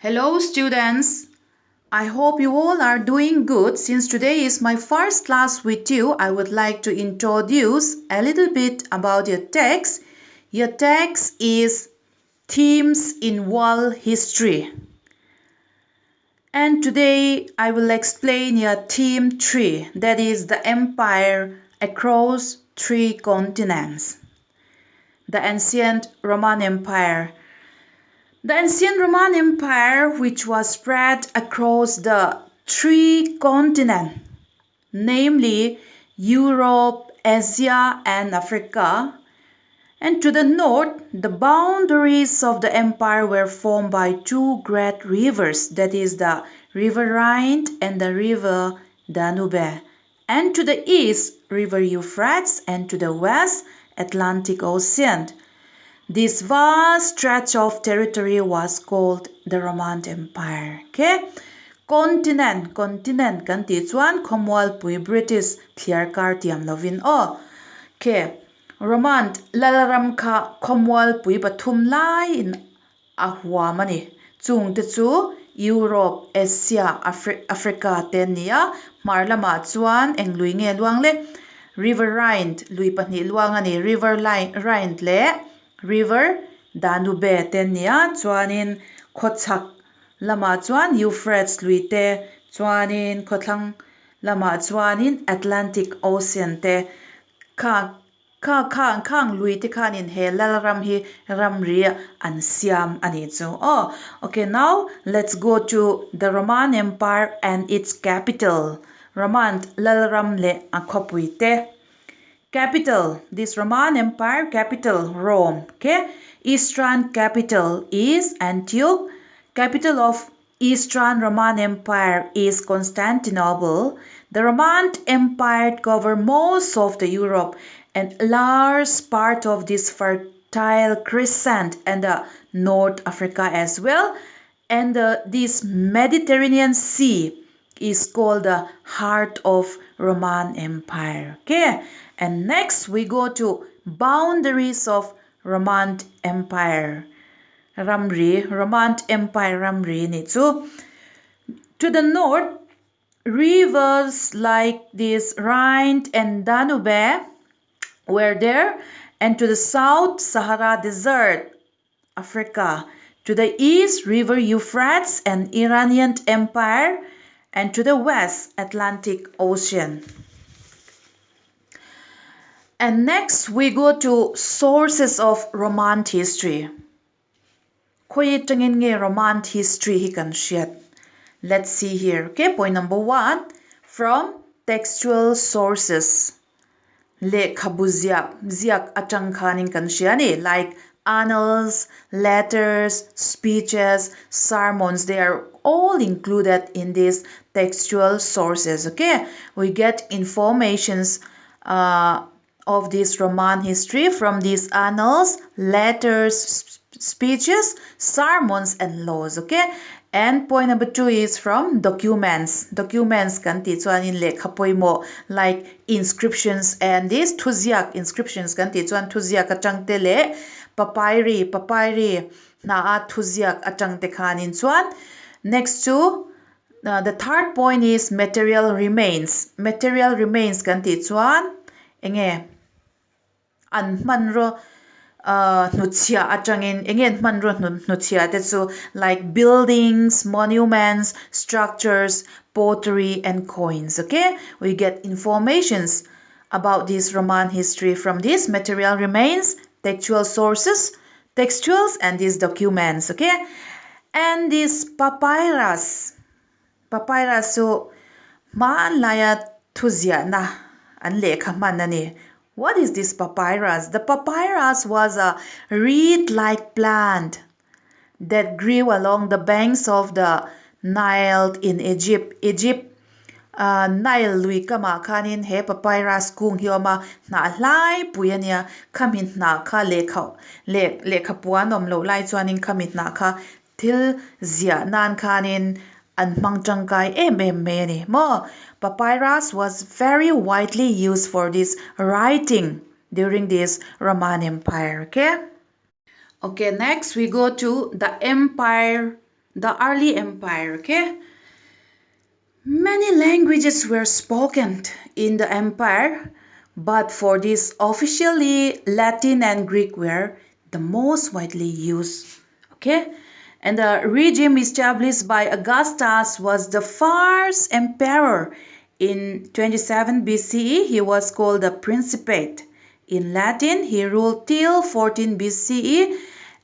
Hello students, I hope you all are doing good. Since today is my first class with you, I would like to introduce a little bit about your text. Your text is Themes in World History. And today I will explain your theme 3, that is the empire across 3 continents. The ancient Roman Empire. The ancient Roman Empire, which was spread across the 3 continents, namely Europe, Asia, and Africa, and to the north, the boundaries of the empire were formed by 2 great rivers, that is the River Rhine and the River Danube, and to the east, River Euphrates, and to the west, Atlantic Ocean. This vast stretch of territory was called the Roman Empire. Okay? Continent kan ti chuan Commonwealth pui British clear car tiam lovin o. Okay. Roman lalaram kha Commonwealth pui pathum lai in ahwa mani. Chung te chu Europe, Asia, Africa ten nia marlama chuan englui nge luang le River Rhine lui pahnih luang ani River Rhine le River Danube ten nia chuanin khochak lama chuan Euphrates lui te chuanin khothlang lama chuanin Atlantic Ocean te khang lui te khanin he lalaram hi ramri an siam ani chu. Oh, okay, now let's go to the Roman Empire and its capital. Roman lalaram le akhopui te. Capital, this Roman Empire capital, Rome. Okay, Eastern capital is Antioch. Capital of Eastern Roman Empire is Constantinople. The Roman Empire covered most of the Europe and a large part of this fertile crescent and the North Africa as well. And this Mediterranean Sea is called the heart of Roman Empire. Okay, and next we go to boundaries of Roman Empire. Roman Empire Ramri ni chu. To the north, rivers like this Rhine and Danube were there, and to the south, Sahara Desert, Africa. To the east, River Euphrates and Iranian Empire, and to the west, Atlantic Ocean. And next we go to sources of Roman history. Khoi tangin nge Roman history hi kan shiat. Let's see here. Okay, point number 1, from textual sources. Le khabuziak ziak atang khanin kan shiani, like annals, letters, speeches, sermons, they are all included in these textual sources. Okay, we get informations of this Roman history from these annals, letters, speeches, sermons, and laws. Okay, and point number 2 is from documents. Documents kan ti chuan in lekha poimo, like inscriptions and these thuziak inscriptions kan ti chuan thuziak atang te le papyri na a thuziak atang te khan in chuan. Next to the third point is material remains. Material remains kan ti chuan enge an manro nuchia atangin engen manro nuchia te chu, like buildings, monuments, structures, pottery, and coins. Okay, we get informations about this Roman history from these material remains, textual sources, textuals, and these documents. Okay, and this papyrus so man laya thuzia na an lekha manani. What is this papyrus? The papyrus was a reed-like plant that grew along the banks of the Nile in Egypt. Nile lui kama khanin he papyrus kung hioma na lai puyania kamin na kha lekha puanom lo lai chuanin kamit na kha til zia nan khanin an mangtangkai me ni mo. Papyrus was very widely used for this writing during this Roman Empire. Okay, next we go to the empire the early empire, okay? Many languages were spoken in the empire, but for this, officially Latin and Greek were the most widely used. Okay? And the regime established by Augustus was the first emperor in 27 BCE. He was called the Principate. In Latin, he ruled till 14 BCE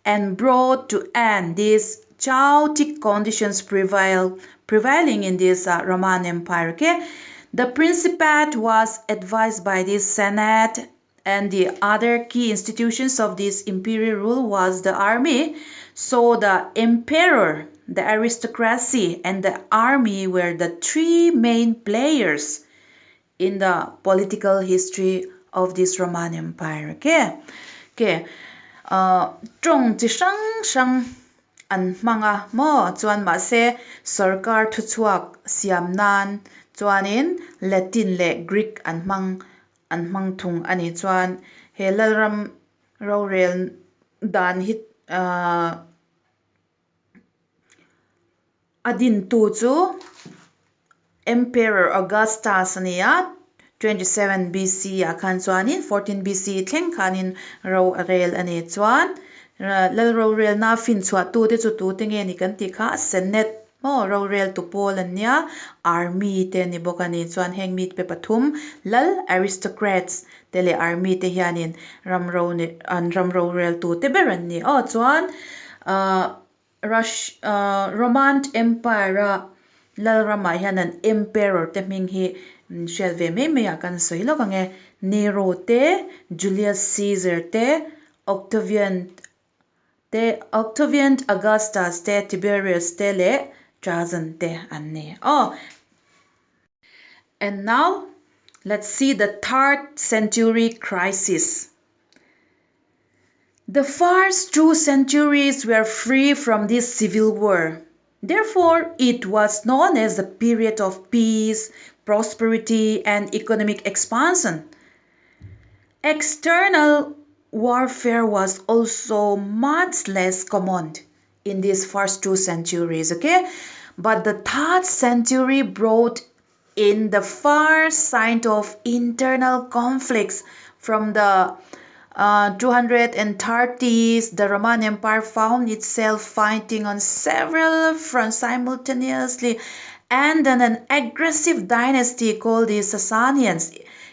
and brought to end these chaotic conditions prevailing in this Roman Empire. Okay? The Principate was advised by the Senate, and the other key institutions of this imperial rule was the army. So the emperor, the aristocracy, and the army were the three main players in the political history of this Roman Empire. Okay? Okay. Trong chi sang sang an hmanga mo chuan ma se sarkar thu chuak siam nan chuanin Latin le Greek an hmang thung ani chuan he lalram ro rel dan hit adin tu chu Emperor Augustus ania 27 BC a khan chuanin 14 BC thleng khanin ro rel ani chuan lal ro rel na fin chhuat tu te chu tu te nge ni kan ti kha Senate mo ro rel tu pol ania army te ni bok ani chuan heng mit pe pathum lal aristocrats tele army te hianin ram ro rel tu te beran ni chuan Roman Empire lal rama hian an emperor te hming hi shel ve me me ya kan soi lo ka nge Nero te Julius Caesar te Octavian Augustus te Tiberius te le Trajan te an ni and now let's see the 3rd century crisis. The first 2 centuries were free from this civil war. Therefore, it was known as the period of peace, prosperity, and economic expansion. External warfare was also much less common in these first 2 centuries, okay? But the 3rd century brought in the first sign of internal conflicts from the 230s. The Roman Empire found itself fighting on several fronts simultaneously, and then an aggressive dynasty called the Sasanians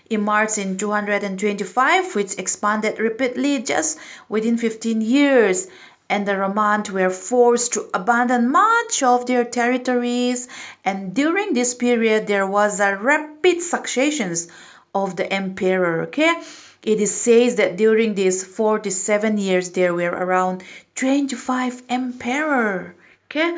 emerged in 225, which expanded rapidly just within 15 years. And the Romans were forced to abandon much of their territories, and during this period there was a rapid succession of the emperor. Okay, it is said that during these 47 years there were around 25 emperor. Okay,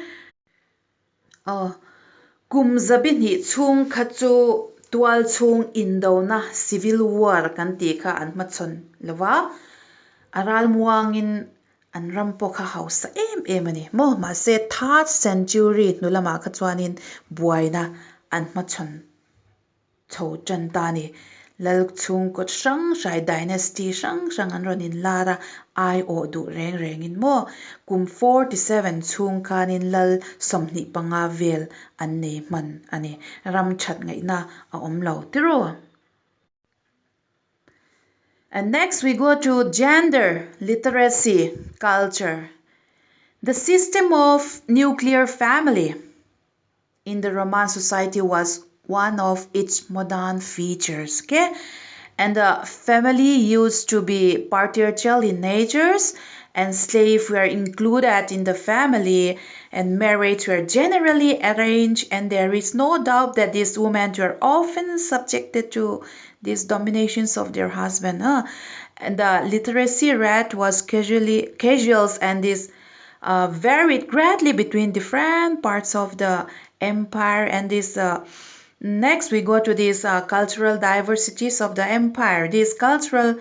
kumzabin hi chung khachu tual chung indo na civil war kan ti kha an machon lova aral muangin an rampo kha house em ani mo ma se 3rd century nulama kha chuanin buaina an machon chho chan ta ni lal chung ko sang shai dynasty sang an ronin lara ai o du reng in mo kum 47 chung khanin lal somni panga vel an nei man ani ram chat ngai na a om lo tiro. And next we go to gender, literacy, culture. The system of nuclear family in the Roman society was one of its modern features. Okay, and the family used to be patriarchal in natures, and slaves were included in the family, and marriages were generally arranged, and there is no doubt that these women were often subjected to these dominations of their husband. And the literacy rate was casual, and this varied greatly between different parts of the empire. And this next we go to these cultural diversities of the empire. This cultural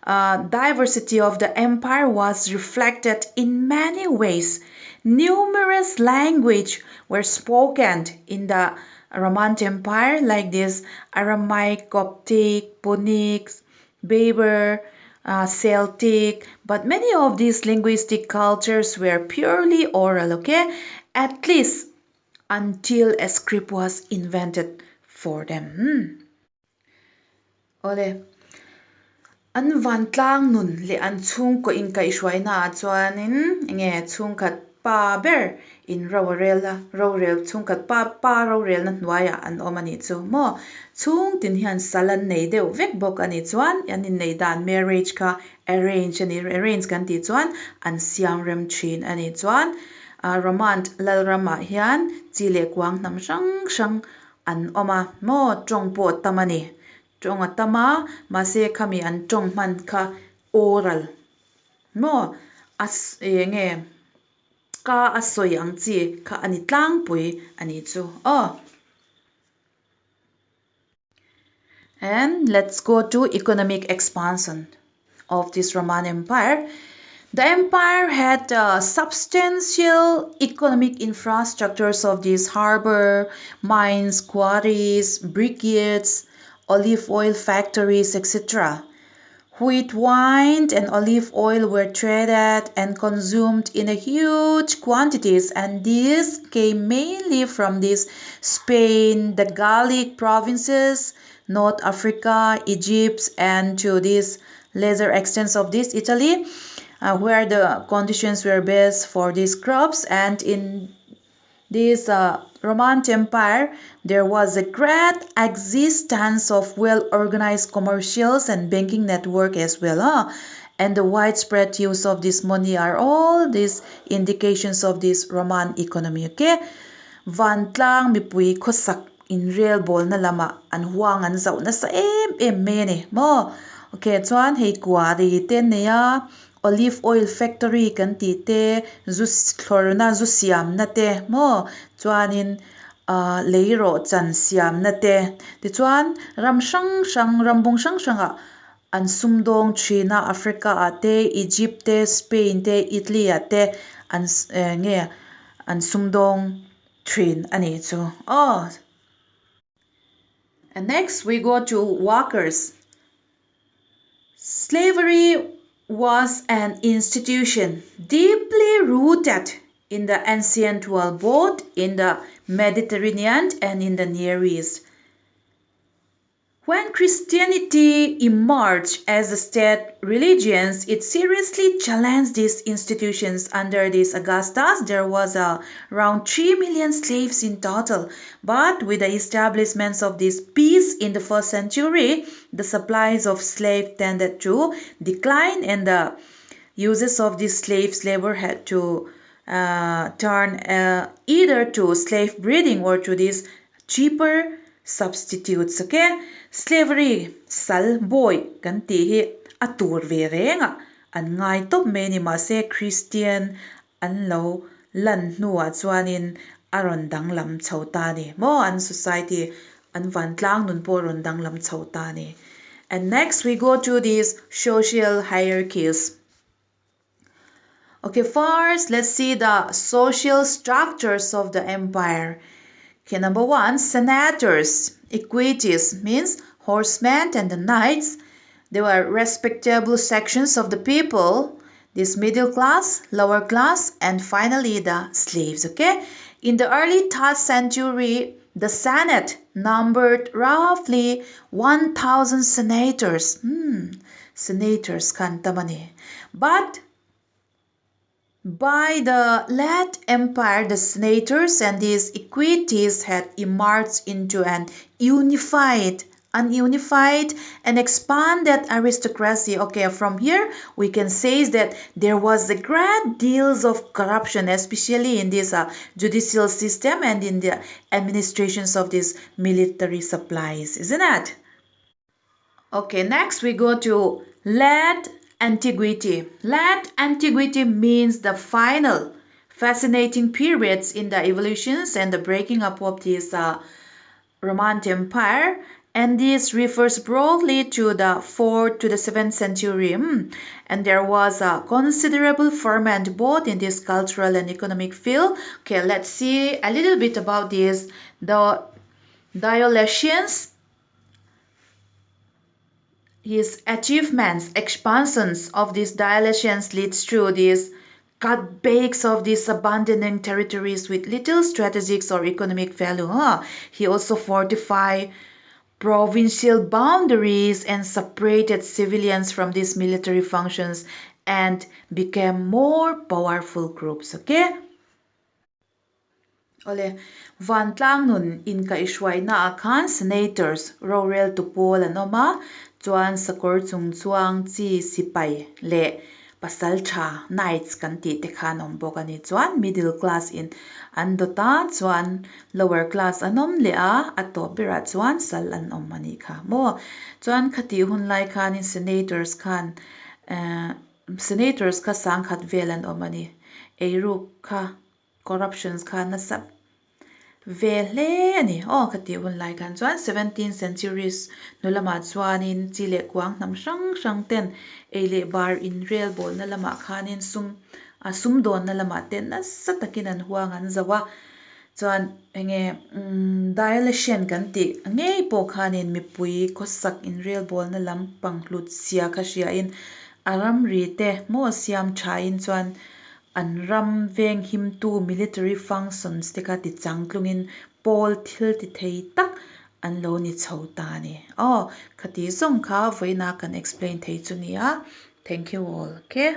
diversity of the empire was reflected in many ways. Numerous languages were spoken in the Roman Empire, like this Aramaic, Coptic, Punic, Berber, Celtic, but many of these linguistic cultures were purely oral, okay? At least until a script was invented for them. Ole, an van tlang nun le an chung ko in kai shwai na chuanin nge chung khat pa ber in ro rel chung khat pa ro rel na hnuaya an omani chu mo chung tin hian salan nei deuh vek bok ani chuan an in nei dan marriage kha arrange kan ti chuan an siam rem thin ani chuan romant lalrama hian chi le kwang nam hrang hrang an oma mo tong po tamani tong atama mase khami an tong man kha oral mo nge ka asoi ang chi kha ani tlang pui ani chu and let's go to economic expansion of this Roman Empire. The empire had substantial economic infrastructures of these harbor, mines, quarries, brickyards, olive oil factories, etc. Wheat, wine, and olive oil were traded and consumed in a huge quantities, and these came mainly from this Spain, the Gallic provinces, North Africa, Egypt, and to this lesser extents of this Italy, where the conditions were best for these crops. And in this Roman Empire, there was a great existence of well-organized commercials and banking network as well. And the widespread use of this money are all these indications of this Roman economy. Okay, van tlang mipui khosak in real bol na lama an huang an zau na sa me ne mo. Okay, chuan hei kwari ten ne ya olive oil factory kan ti te zus thlor na zu siam na te mo chuanin leiro chan siam na te ti chuan ram rambung hrang hranga an sumdong thina Africa ate Egypt te Spain te Italy ate an nge an sumdong thin ani chu and next we go to workers. Slavery was an institution deeply rooted in the ancient world, both in the Mediterranean and in the Near East. When Christianity emerged as a state religion, it seriously challenged these institutions. Under these Augustus, there was around 3 million slaves in total. But with the establishment of this peace in the first century, the supplies of slaves tended to decline and the uses of this slave labor had to turn either to slave breeding or to these cheaper substitutes. Okay, slavery sal boy kan ti hi atur ve renga an ngai top me ni ma se Christian an lo lan nuwa chuanin aron dang lam chhota ni mo an society an van tlang nun po ron dang lam chhota ni. And next we go to these social hierarchies. Okay, first let's see the social structures of the empire. Okay, number one, senators, equities means horsemen and the knights. They were respectable sections of the people, this middle class, lower class, and finally the slaves. Okay, in the early 3rd century, the Senate numbered roughly 1,000 senators. Senators kan tamani. But by the late empire, the senators and these equities had emerged into an unified and expanded aristocracy. Okay, from here we can say that there was a great deals of corruption, especially in this judicial system and in the administrations of these military supplies, isn't it? Okay, next we go to late antiquity. Late antiquity means the final fascinating periods in the evolutions and the breaking up of this Roman Empire, and this refers broadly to the 4th to the 7th century. And there was a considerable ferment both in this cultural and economic field. Okay, let's see a little bit about this. The Diocletians his achievements, expansions of these dilations leads to these cutbacks of these abandoning territories with little strategic or economic value. He also fortified provincial boundaries and separated civilians from these military functions and became more powerful groups. Okay? Ole, van tlang nun in ka isway na akan senators rorel to Paul anoma chuan sakor chung chuang chi sipay le pasal tha knights kan ti te khan om bawk ani chuan middle class in an dota chuan lower class anom le a ato bera chuan sal an om ani kha mo chuan khati hun lai khan in senators khan senators kha sang khat vel an om ani eiru kha corruptions kha na sap vel hle ani khati hun lai khan chuan 17th centuries nulama chuanin chile kuang hnam hrang hrang ten eile bar in rel bol na lama khanin sum don na lama ten na satakin an huang an zawa chuan enge dilatation kan ti ngei po khanin mipui khosak in rel bol na lampang hlut sia kha ria in aram ri te mo siam tha in chuan an ram veng him tu military functions te kha ti changtlungin Paul thil ti thei tak an lo ni chhota ni khati zong kha voina kan explain thei chu ni a thank you all okay